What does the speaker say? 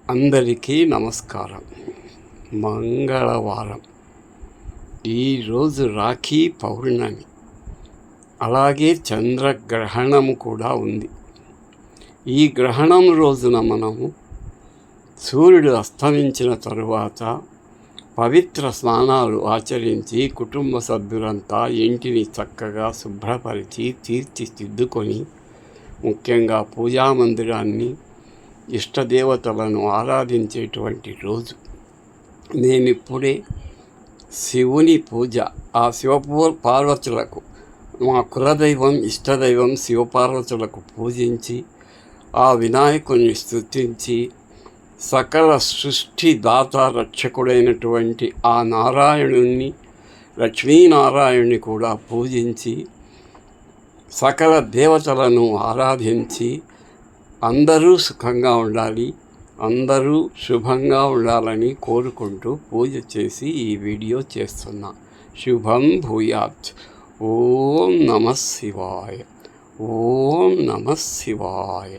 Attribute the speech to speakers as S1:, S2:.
S1: అందరికీ నమస్కారం. మంగళవారం, ఈరోజు రాఖీ పౌర్ణమి, అలాగే చంద్రగ్రహణము కూడా ఉంది. ఈ గ్రహణం రోజున మనము సూర్యుడు అస్తమించిన తరువాత పవిత్ర స్నానాలు ఆచరించి కుటుంబ సభ్యులంతా ఇంటిని చక్కగా శుభ్రపరిచి తీర్చిదిద్దుకొని, ముఖ్యంగా పూజా మందిరాన్ని, ఇష్టదేవతలను ఆరాధించేటువంటి రోజు. నేనిప్పుడే శివుని పూజ, ఆ పార్వతులకు, మా కులదైవం ఇష్టదైవం శివపార్వతులకు పూజించి, ఆ వినాయకుని స్తుతించి, సకల సృష్టి దాత రక్షకుడైనటువంటి ఆ నారాయణుణ్ణి, లక్ష్మీనారాయణుని కూడా పూజించి, సకల దేవతలను ఆరాధించి, అందరూ సుఖంగా ఉండాలి, అందరూ శుభంగా ఉండాలని కోరుకుంటూ పూజ చేసి ఈ వీడియో చేస్తున్నా. శుభం భూయాత్. ఓం నమః శివాయ. ఓం నమః శివాయ.